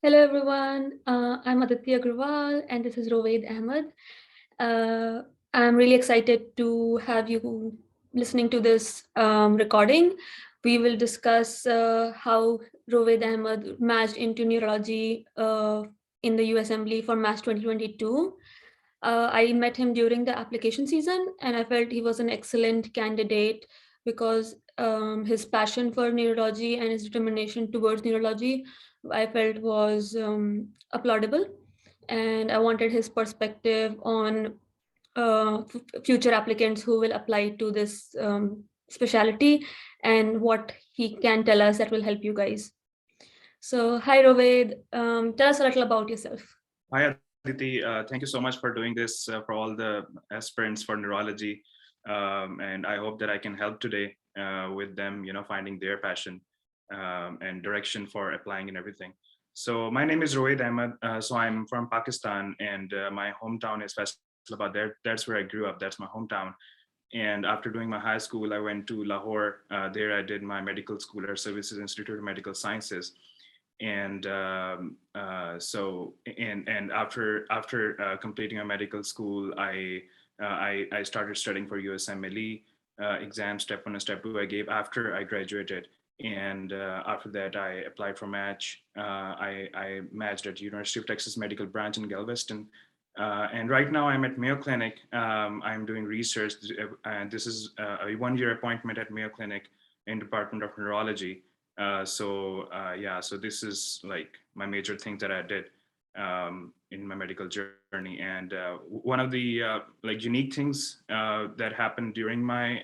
Hello everyone, I'm Aditya Agrawal and this is Rowaid Ahmad. Uh, I'm really excited to have you listening to this recording. We will discuss how Rowaid Ahmad matched into neurology in the USMLE for Match 2022. I met him during the application season and I felt he was an excellent candidate because his passion for neurology and his determination towards neurology I felt was applaudable. And I wanted his perspective on future applicants who will apply to this specialty and what he can tell us that will help you guys. So, hi Rovid, tell us a little about yourself. Hi, Aditi. Thank you so much for doing this for all the aspirants for neurology. And I hope that I can help today with them, finding their passion and direction for applying and everything. So my name is Rowaid Ahmad. So I'm from Pakistan and my hometown is Faisalabad. That's where I grew up. That's my hometown. And after doing my high school, I went to Lahore. There I did my medical school at Services Institute of Medical Sciences. And and after completing a medical school, I started studying for USMLE exam, step one and step two I gave after I graduated. And after that, I applied for match. I matched at University of Texas Medical Branch in Galveston. And right now I'm at Mayo Clinic. I'm doing research, and this is a one-year appointment at Mayo Clinic in Department of Neurology. So this is like my major thing that I did in my medical journey. And one of the like unique things that happened during my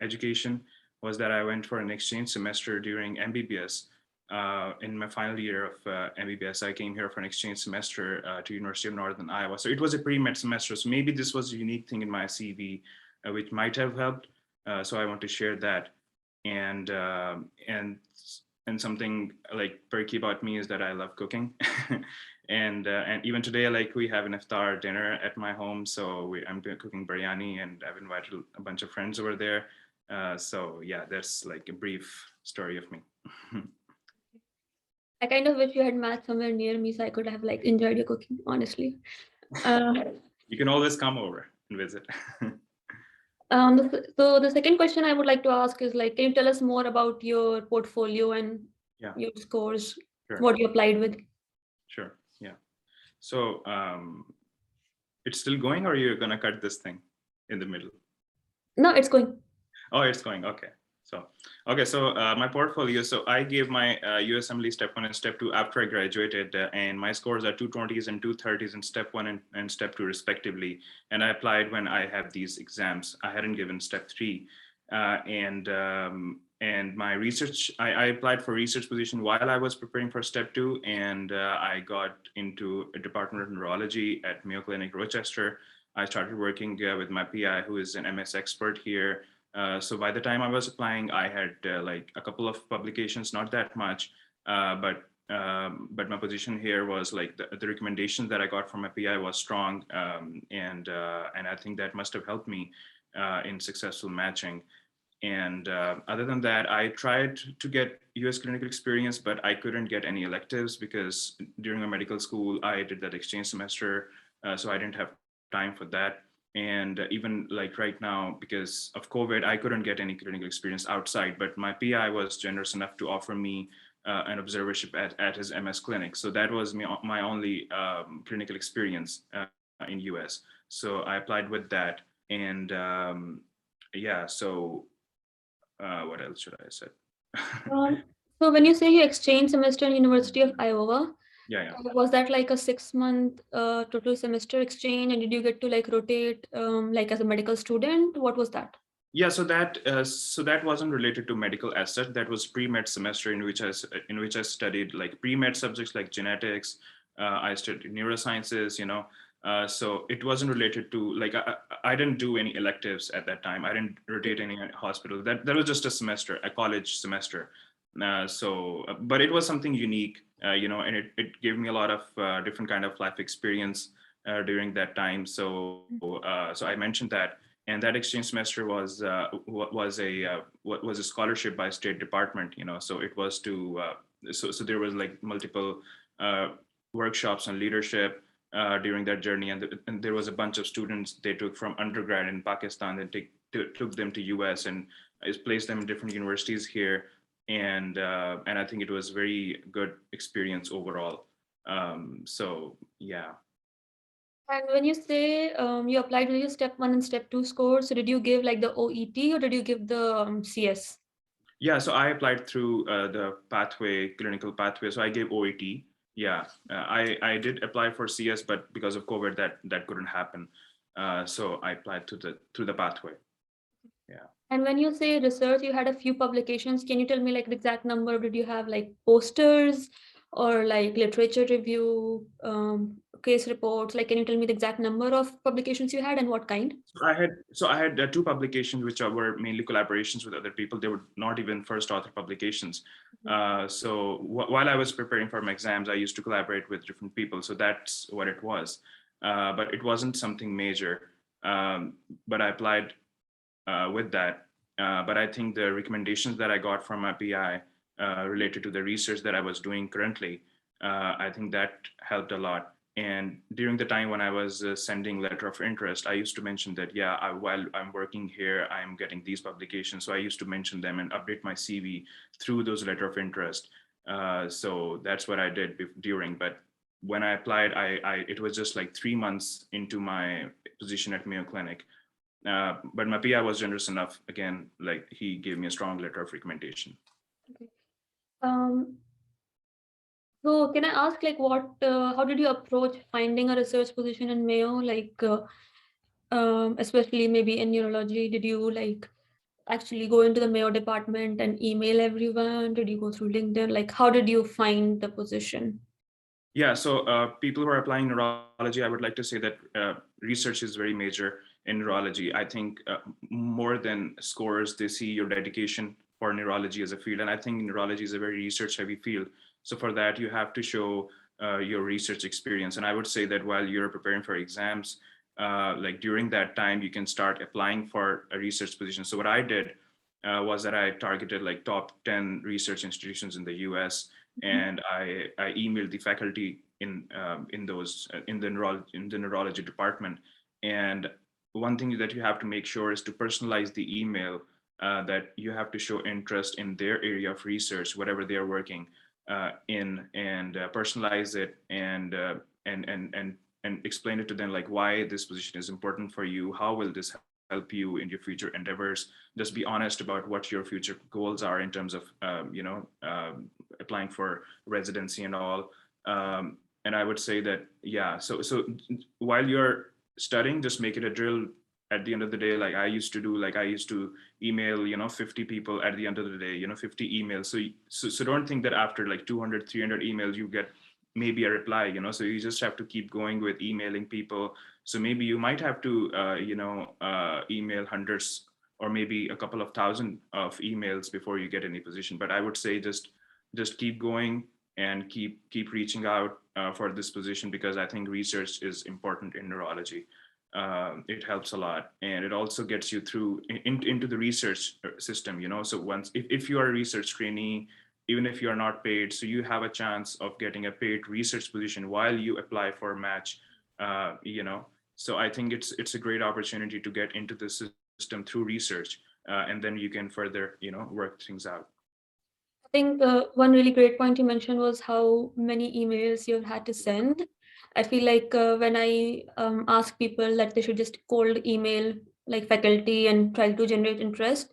education was that I went for an exchange semester during MBBS. In my final year of MBBS, I came here for an exchange semester to University of Northern Iowa. So it was a pre-med semester. So maybe this was a unique thing in my CV, which might have helped. So I want to share that. And and something like perky about me is that I love cooking. And even today, like we have an iftar dinner at my home, so I'm cooking biryani, and I've invited a bunch of friends over there. So yeah, that's like a brief story of me. I kind of wish you had math somewhere near me so I could have like enjoyed your cooking, honestly. Uh, You can always come over and visit. so the second question I would like to ask is like, can you tell us more about your portfolio and Yeah, your scores, sure, what you applied with? sure. Yeah. So it's still going, or you're gonna cut this thing in the middle? No, it's going. Oh, it's going. Okay. So my portfolio. So I gave my USMLE step one and step two after I graduated, and my scores are 220s and 230s in step one and step two respectively. And I applied when I had these exams. I hadn't given step three, and my research. I applied for research position while I was preparing for step two, and I got into a department of neurology at Mayo Clinic, Rochester. I started working with my PI, who is an MS expert here. So by the time I was applying, I had like a couple of publications, not that much, but my position here was like the recommendations that I got from my PI was strong, and I think that must have helped me in successful matching. And other than that, I tried to get US clinical experience, but I couldn't get any electives because during my medical school, I did that exchange semester. So I didn't have time for that. And even like right now, because of COVID, I couldn't get any clinical experience outside, but my PI was generous enough to offer me an observership at his MS clinic. So that was my only clinical experience in US. So I applied with that. And yeah, so what else should I say? Um, so when you say you exchanged semester in University of Iowa, Yeah, yeah. was that like a 6 month total semester exchange, and did you get to like rotate like as a medical student? What was that? Yeah, so that wasn't related to medical as such. That was pre-med semester in which I studied like pre-med subjects like genetics. I studied neurosciences. So it wasn't related to like I didn't do any electives at that time. I didn't rotate any hospital. That was just a semester, a college semester. But it was something unique, and it gave me a lot of different kind of life experience during that time. So I mentioned that, and that exchange semester was a scholarship by State Department. So it was to so there was like multiple uh, workshops on leadership during that journey. And there was a bunch of students they took from undergrad in Pakistan and took them to US and placed them in different universities here. And I think it was very good experience overall. So yeah. And when you say you applied with your step one and step two scores, so did you give like the OET or did you give the CS? Yeah, so I applied through the pathway, clinical pathway. So I gave OET. Yeah, I did apply for CS, but because of COVID, that couldn't happen. So I applied to the through the pathway. Yeah. And when you say research, you had a few publications. Can you tell me like the exact number? Did you have like posters or like literature review, case reports? Like, can you tell me the exact number of publications you had and what kind? So I had two publications which were mainly collaborations with other people. They were not even first author publications. While I was preparing for my exams, I used to collaborate with different people. So that's what it was. But it wasn't something major. But I applied with that. But I think the recommendations that I got from my PI related to the research that I was doing currently, I think that helped a lot. And during the time when I was sending letter of interest, I used to mention that, yeah, while I'm working here, I'm getting these publications. So I used to mention them and update my CV through those letter of interest. So that's what I did during. But when I applied, it was just like 3 months into my position at Mayo Clinic. But my PI was generous enough. Again, like he gave me a strong letter of recommendation. Okay. Um, so can I ask like how did you approach finding a research position in Mayo? Like, especially maybe in neurology, did you like actually go into the Mayo department and email everyone? Did you go through LinkedIn? Like, how did you find the position? Yeah, so people who are applying neurology, I would like to say that research is very major in neurology. I think more than scores, they see your dedication for neurology as a field. And I think neurology is a very research heavy field. So for that, you have to show your research experience. And I would say that while you're preparing for exams, like during that time, you can start applying for a research position. So what I did was that I targeted like top 10 research institutions in the US, Mhm. and I emailed the faculty in those in the neurology department. And one thing that you have to make sure is to personalize the email, that you have to show interest in their area of research, whatever they are working in, and personalize it, and explain it to them, like why this position is important for you, how will this help you in your future endeavors. Just be honest about what your future goals are in terms of applying for residency and all. And I would say that, yeah, so while you're studying, just make it a drill. At the end of the day, like I used to email 50 people at the end of the day, 50 emails. So don't think that after like 200, 300 emails you get maybe a reply. So you just have to keep going with emailing people. So maybe you might have to email hundreds or maybe a couple of thousand of emails before you get any position. But I would say just keep going and keep reaching out for this position, because I think research is important in neurology. It helps a lot, and it also gets you through into the research system. So once, if you are a research trainee, even if you are not paid, so you have a chance of getting a paid research position while you apply for a match. So I think it's a great opportunity to get into the system through research, and then you can further work things out. I think one really great point you mentioned was how many emails you've had to send. I feel like when I ask people that they should just cold email like faculty and try to generate interest,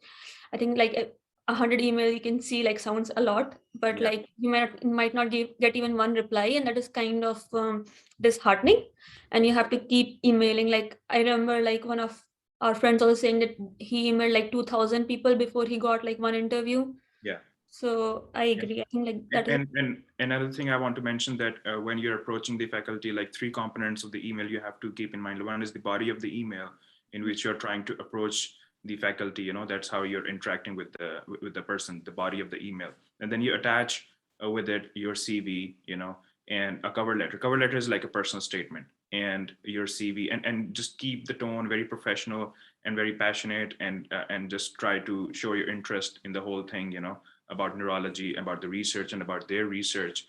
I think like 100 email you can see like sounds a lot, but Yeah. like you might not get even one reply, and that is kind of disheartening. And you have to keep emailing. Like I remember like one of our friends also saying that he emailed like 2,000 people before he got like one interview. Yeah. So I Yeah. agree. I think like that is. And another thing I want to mention, that when you're approaching the faculty, like three components of the email you have to keep in mind. One is the body of the email, in which you're trying to approach the faculty. That's how you're interacting with the person, the body of the email. And then you attach with it your CV, and a cover letter. Cover letter is like a personal statement, and your CV, and just keep the tone very professional and very passionate, and just try to show your interest in the whole thing, about neurology, about the research, and about their research.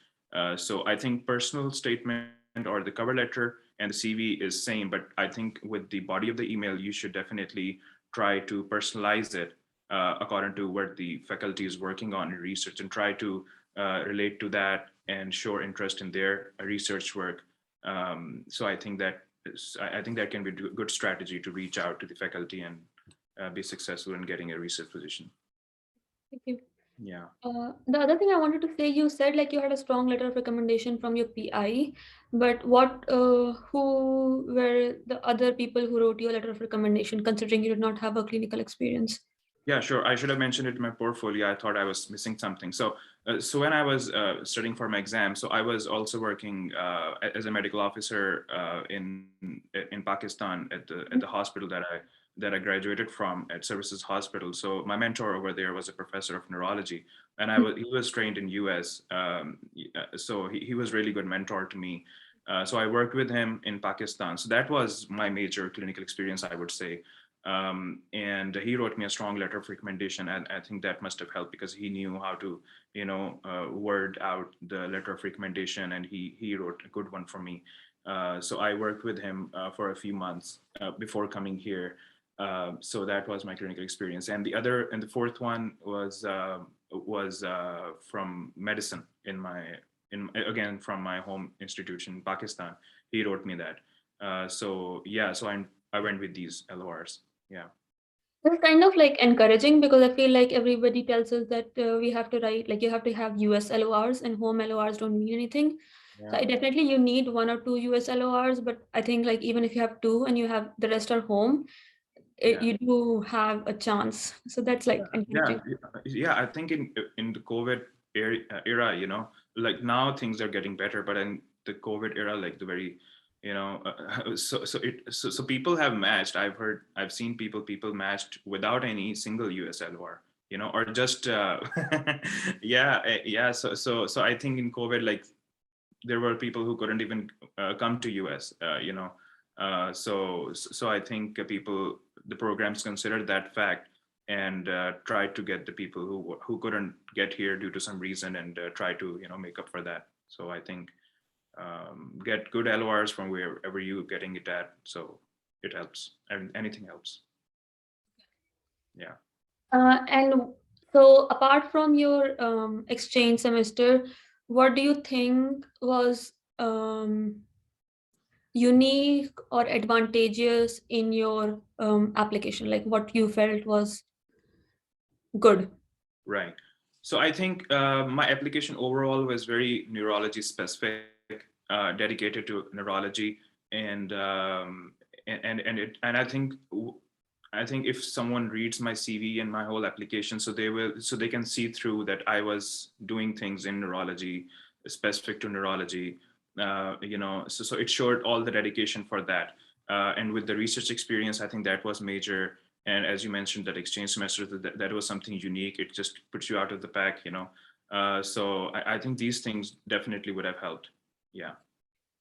So I think personal statement or the cover letter and the CV is same, but I think with the body of the email, you should definitely try to personalize it according to what the faculty is working on in research, and try to relate to that and show interest in their research work. So I think I think that can be a good strategy to reach out to the faculty and be successful in getting a research position. Thank you. Yeah. The other thing I wanted to say, you said like you had a strong letter of recommendation from your PI, but who were the other people who wrote you a letter of recommendation, considering you did not have a clinical experience? Yeah, sure. I should have mentioned it in my portfolio. I thought I was missing something. So when I was studying for my exam, so I was also working as a medical officer in Pakistan at the hospital that I graduated from at Services Hospital. So my mentor over there was a professor of neurology, and he was trained in US. So he was really good mentor to me. So I worked with him in Pakistan. So that was my major clinical experience, I would say. And he wrote me a strong letter of recommendation, and I think that must have helped because he knew how to word out the letter of recommendation, and he wrote a good one for me. So I worked with him for a few months before coming here. So that was my clinical experience, and the fourth one was from medicine in again from my home institution in Pakistan. He wrote me that. So yeah, so I went with these LORs. Yeah. It's kind of like encouraging because I feel like everybody tells us that we have to write, like you have to have US LORs and home LORs don't mean anything. So Yeah. I definitely you need one or two US LORs, but I think like even if you have two and you have the rest are home, Yeah. you do have a chance. So that's Yeah. like Yeah. encouraging. Yeah. I think in the COVID era, like now things are getting better, but in the COVID era, like the very, so people have matched. I've seen people matched without any single USLR, or just yeah, yeah. So I think in COVID, like there were people who couldn't even come to US, so I think the programs considered that fact and tried to get the people who couldn't get here due to some reason, and try to make up for that. So I think get good LORs from wherever you're getting it at, so it helps, and anything helps. Yeah. And so apart from your exchange semester, what do you think was unique or advantageous in your application? Like what you felt was good? Right. So I think my application overall was very neurology specific, dedicated to neurology, and and I think if someone reads my CV and my whole application, so they can see through that I was doing things in neurology, specific to neurology. So it showed all the dedication for that. And with the research experience, I think that was major. And as you mentioned, that exchange semester, that was something unique. It just puts you out of the pack. So I think these things definitely would have helped. Yeah.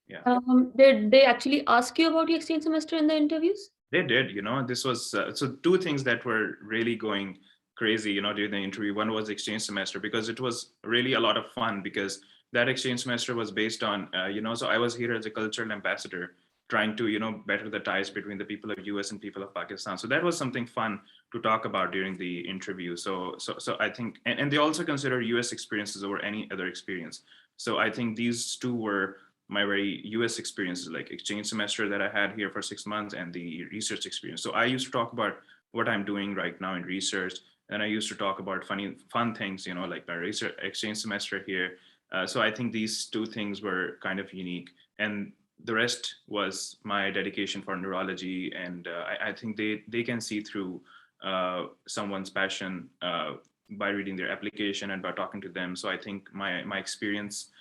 Yeah. Did they actually ask you about your exchange semester in the interviews? They did. This was so two things that were really going crazy, during the interview. One was exchange semester, because it was really a lot of fun, because that exchange semester was based on, so I was here as a cultural ambassador, trying to, better the ties between the people of US and people of Pakistan. So that was something fun to talk about during the interview. So I think, and they also consider US experiences over any other experience. So I think these two were my very US experiences, like exchange semester that I had here for 6 months, and the research experience. So I used to talk about what I'm doing right now in research. And I used to talk about fun things, like my research exchange semester here. So I think these two things were kind of unique. And the rest was my dedication for neurology. And I think they can see through someone's passion by reading their application and by talking to them. So I think my experience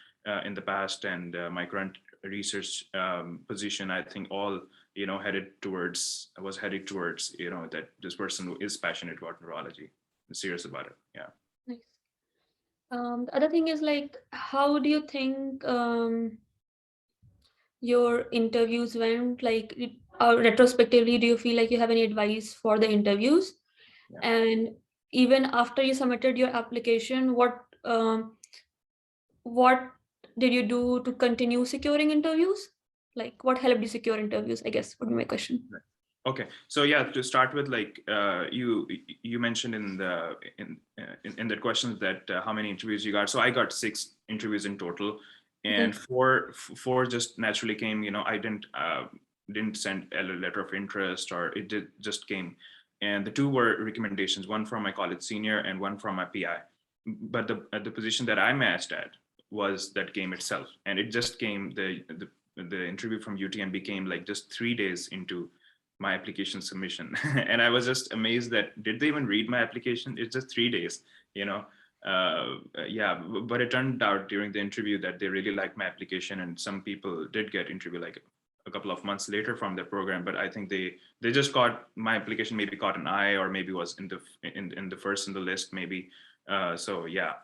in the past, and my current research position, I think all was headed towards that this person is passionate about neurology and serious about it. Yeah. Nice. The other thing is like, how do you think your interviews went? Like, retrospectively, do you feel like you have any advice for the interviews? Yeah. And even after you submitted your application, what did you do to continue securing interviews? Like, what helped you secure interviews, I guess, would be my question. Right. Okay, so yeah, to start with, like you mentioned in the questions that how many interviews you got. So I got 6 interviews in total, Okay. and four just naturally came. I didn't send a letter of interest, or it did just came, and the two were recommendations, one from my college senior and one from my PI. But the position that I matched at was that game itself, and it just came the interview from UTM became like just 3 days into my application submission. And I was just amazed that did they even read my application? It's just 3 days, you know. Yeah, but it turned out during the interview that they really liked my application, and some people did get interview like a couple of months later from their program. But I think they just got my application, maybe caught an eye, or maybe was in the first in the list, maybe. So yeah,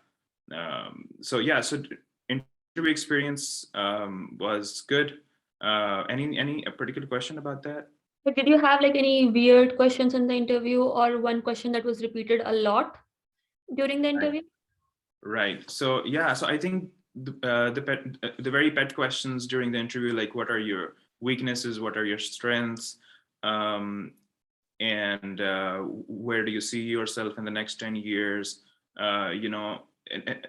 so interview experience was good. Any a particular question about that? But did you have like any weird questions in the interview, or one question that was repeated a lot during the Right. interview? Right. So yeah. So I think the very pet questions during the interview, like what are your weaknesses, what are your strengths, um, and where do you see yourself in the next 10 years? You know.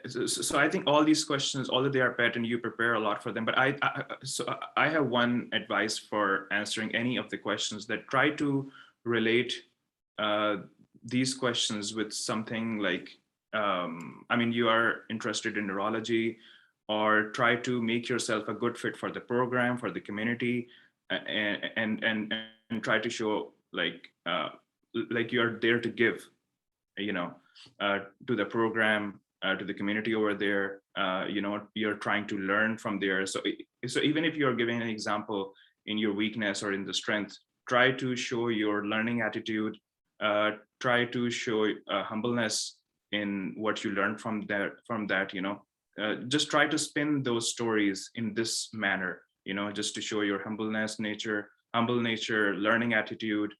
So I think all these questions, although they are pet and you prepare a lot for them, but I have one advice for answering any of the questions, that try to relate uh, these questions with something like, I mean, you are interested in neurology, or try to make yourself a good fit for the program, for the community, and try to show like you're there to give, you know, to the program, to the community over there. You're trying to learn from there. So even if you're giving an example in your weakness or in the strength, try to show your learning attitude. Try to show humbleness in what you learned from that. Just try to spin those stories in this manner. Just to show your humble nature, learning attitude,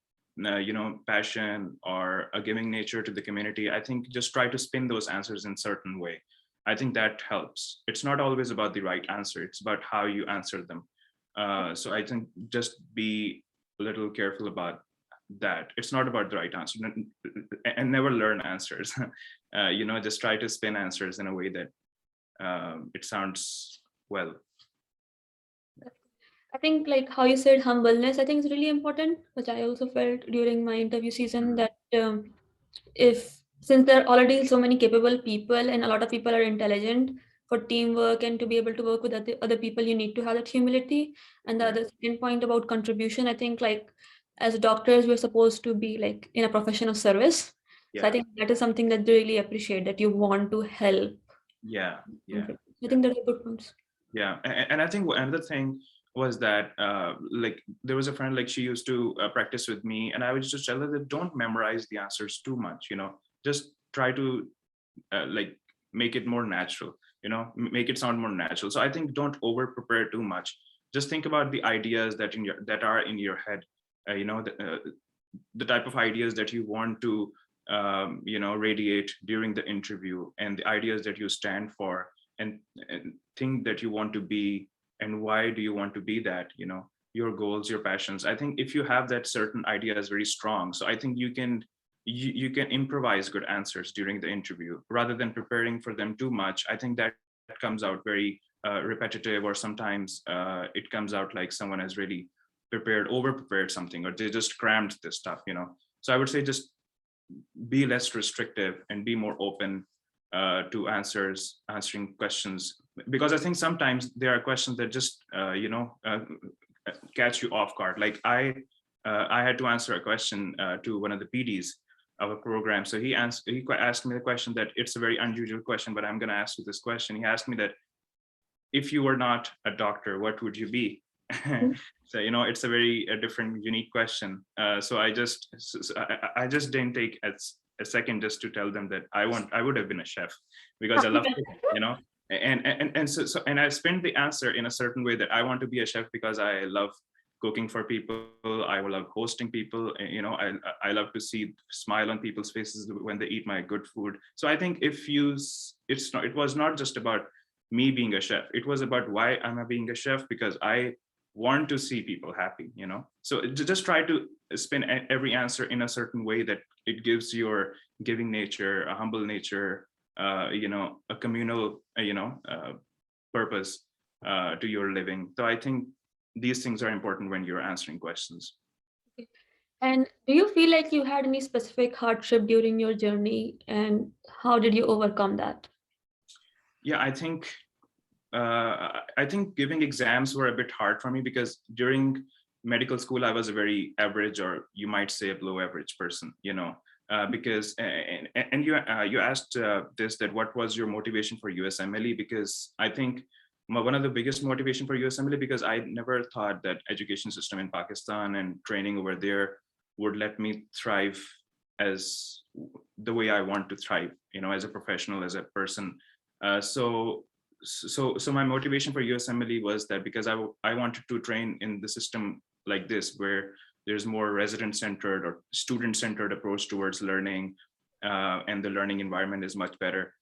passion, or a giving nature to the community. I think just try to spin those answers in certain way. I think that helps. It's not always about the right answer, it's about how you answer them. So I think just be a little careful about that. It's not about the right answer, and never learn answers. Just try to spin answers in a way that it sounds well. I think like how you said humbleness, I think is really important, which I also felt during my interview season, Mhm. that if since there are already so many capable people and a lot of people are intelligent, for teamwork and to be able to work with other people, you need to have that humility. And the Yeah, other second point about contribution, I think like as doctors, we're supposed to be like in a profession of service. So I yeah, think that is something that they really appreciate, that you want to help. yeah, yeah, I yeah. think those are good points. Yeah, and I think another thing was that like there was a friend, like she used to practice with me, and I would just tell her that don't memorize the answers too much. Just try to like make it more natural. Make it sound more natural. So I think don't over prepare too much. Just think about the ideas that are in your head. The type of ideas that you want to radiate during the interview, and the ideas that you stand for, and think that you want to be, and why do you want to be that, your goals, your passions. I think if you have that certain ideas very strong, so I think you can improvise good answers during the interview rather than preparing for them too much. I think that comes out very repetitive, or sometimes it comes out like someone has really over prepared something, or they just crammed this stuff. So I would say just be less restrictive and be more open to answering questions, because I think sometimes there are questions that just catch you off guard. Like I had to answer a question to one of the PDs of a program. So he asked me the question that it's a very unusual question, but I'm going to ask you this question. He asked me that if you were not a doctor, what would you be? So it's a different, unique question. So I just didn't take a second just to tell them that I would have been a chef, because I love cooking. And I spent the answer in a certain way, that I want to be a chef because I love cooking for people. I love hosting people. I love to see smile on people's faces when they eat my good food. So I think it was not just about me being a chef. It was about why am I being a chef, because I want to see people happy, so just try to spin every answer in a certain way that it gives your giving nature, a humble nature, a communal purpose to your living. So I think these things are important when you're answering questions. Okay. And do you feel like you had any specific hardship during your journey, and how did you overcome that? Yeah, I think giving exams were a bit hard for me, because during medical school I was a very average, or you might say a below average person, because and you asked this, that what was your motivation for USMLE? Because I think one of the biggest motivation for USMLE, because I never thought that education system in Pakistan and training over there would let me thrive as the way I want to thrive, as a professional, as a person. So my motivation for USMLE was that, because I wanted to train in the system like this, where there's more resident centered or student centered approach towards learning, and the learning environment is much better.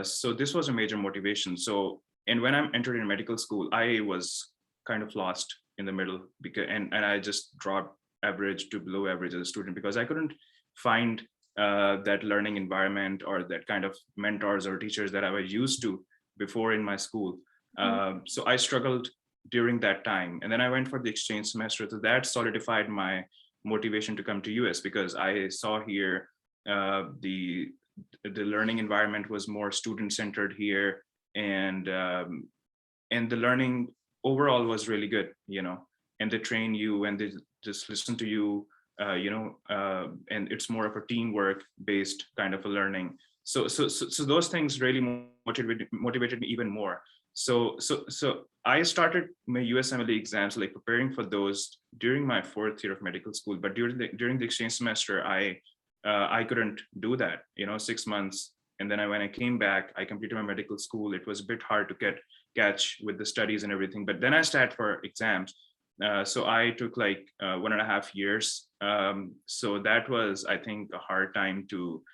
So this was a major motivation. So, and when I entered in medical school, I was kind of lost in the middle, because and I just dropped average to below average as a student, because I couldn't find that learning environment or that kind of mentors or teachers that I was used to before in my school. Mhm. So I struggled during that time, and then I went for the exchange semester. So that solidified my motivation to come to US, because I saw here the learning environment was more student centered here, and the learning overall was really good, and they train you and they just listen to you, and it's more of a teamwork based kind of a learning. So those things really motivated me even more. So I started my USMLE exams, like preparing for those during my fourth year of medical school. But during the exchange semester, I couldn't do that. 6 months, and then when I came back, I completed my medical school. It was a bit hard to catch with the studies and everything. But then I started for exams. So I took like 1.5 years. So that was, I think, a hard time to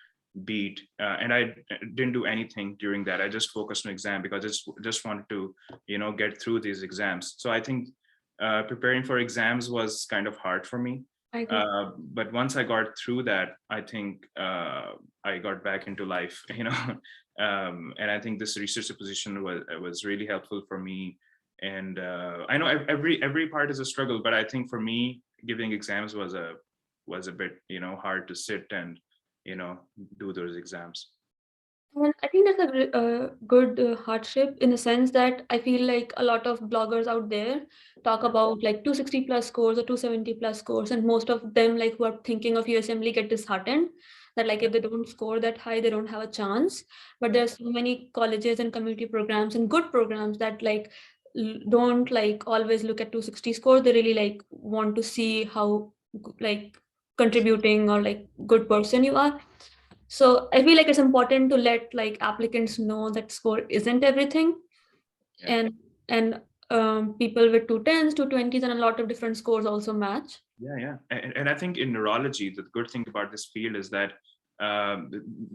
beat, and I didn't do anything during that. I just focused on exam, because I just wanted to get through these exams. So I think preparing for exams was kind of hard for me, I agree. but once I got through that, I think I got back into life, and I think this research position was really helpful for me. And I know every part is a struggle, but I think for me, giving exams was a bit hard to sit and you know do those exams. And I think that's a good hardship, in the sense that I feel like a lot of bloggers out there talk Yeah, about like 260 plus scores or 270 plus scores, and most of them, like, who are thinking of USMLE, get disheartened that, like, yeah, if they don't score that high, they don't have a chance. But right, there's so many colleges and community programs and good programs that, like, don't like always look at 260 scores. They really like want to see how like contributing or like good person you are. So I feel like it's important to let like applicants know that score isn't everything, yeah. and and people with 210s, 220s, and a lot of different scores also match. Yeah. And I think in neurology, the good thing about this field is that um,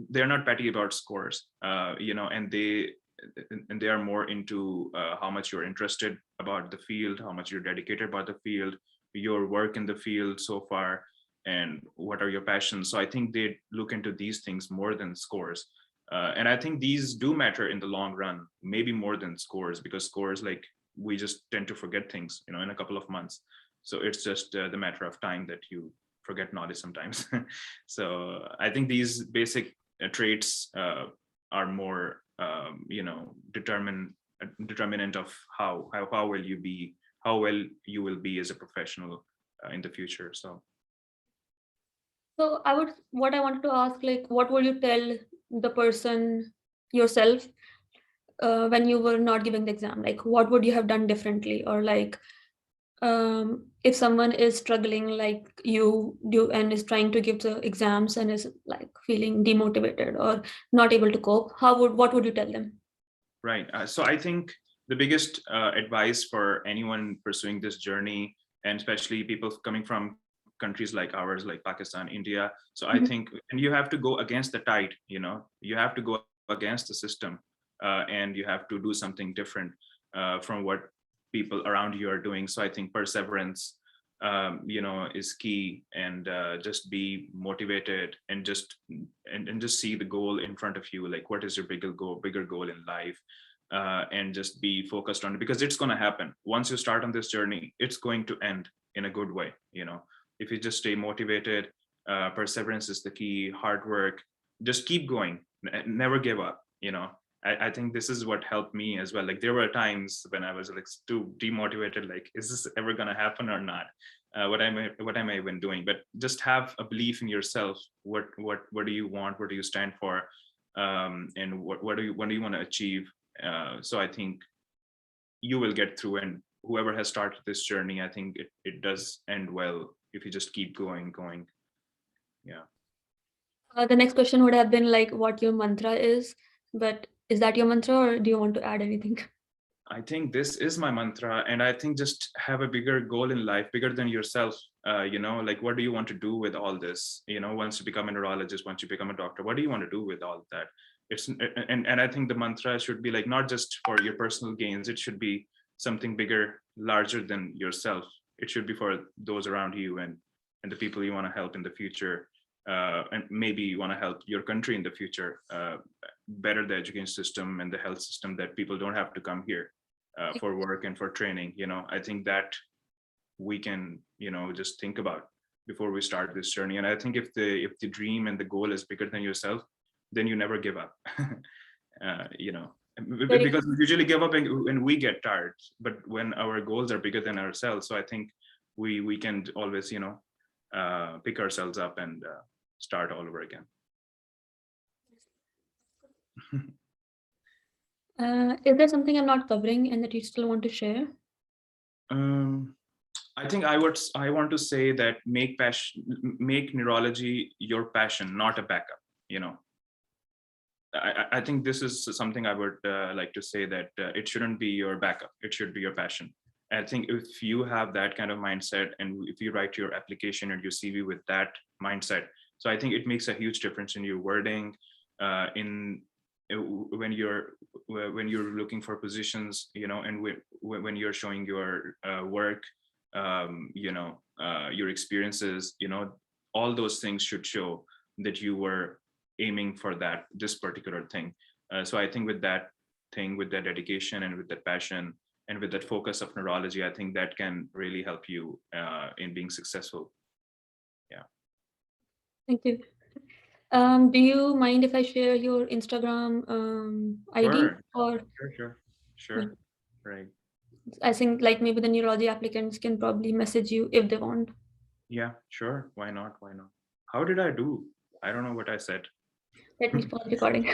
they're not petty about scores, and they are more into how much you're interested about the field, how much you're dedicated about the field, your work in the field so far, and what are your passions. So I think they look into these things more than scores. And I think these do matter in the long run, maybe more than scores, because scores, like, we just tend to forget things, in a couple of months. So it's just the matter of time that you forget knowledge sometimes. So I think these basic traits are more determinant of how well you be, how well you will be as a professional in the future. So So what I wanted to ask, like, what would you tell the person yourself when you were not giving the exam? Like, what would you have done differently? Or like, if someone is struggling like you do and is trying to give the exams and is like feeling demotivated or not able to cope, what would you tell them? right. So I think the biggest advice for anyone pursuing this journey, and especially people coming from countries like ours, like Pakistan, India. So I Mhm. think, and you have to go against the tide, you have to go against the system. and you have to do something different from what people around you are doing. So I think perseverance, is key, and just be motivated, and just see the goal in front of you. Like, what is your bigger goal in life? And just be focused on it, because it's going to happen. Once you start on this journey, it's going to end in a good way. If you just stay motivated, perseverance is the key, hard work, just keep going, never give up. I think this is what helped me as well. Like, there were times when I was like too demotivated, like, is this ever going to happen or not? What am I even doing? But just have a belief in yourself. What do you want? What do you stand for? And what do you want to achieve? So I think you will get through, and whoever has started this journey, I think it does end well if you just keep going. Yeah. The next question would have been like what your mantra is, but is that your mantra, or do you want to add anything? I think this is my mantra, and I think just have a bigger goal in life, bigger than yourself. Like, what do you want to do with all this? Once you become a neurologist, once you become a doctor, what do you want to do with all that? And I think the mantra should be like, not just for your personal gains. It should be something bigger, larger than yourself. It should be for those around you, and the people you want to help in the future. And maybe you want to help your country in the future, better the education system and the health system, that people don't have to come here for work and for training. I think that we can, just think about before we start this journey. And I think if the dream and the goal is bigger than yourself, then you never give up. Because we usually give up when we get tired, but when our goals are bigger than ourselves, so I think we can always, pick ourselves up and start all over again. Is there something I'm not covering and that you still want to share? I think I want to say that make neurology your passion, not a backup. I think this is something I would like to say, that it shouldn't be your backup. It should be your passion. I think if you have that kind of mindset, and if you write your application and your CV with that mindset, so I think it makes a huge difference in your wording, when you're looking for positions, and when you're showing your work, your experiences, all those things should show that you were aiming for this particular thing. So I think with that dedication and with that passion and with that focus of neurology, I think that can really help you in being successful. Yeah. Thank you. Do you mind if I share your Instagram ID? Or Sure. Right. I think like maybe the neurology applicants can probably message you if they want. Yeah, sure. Why not? How did I do? I don't know what I said. Let me pause recording.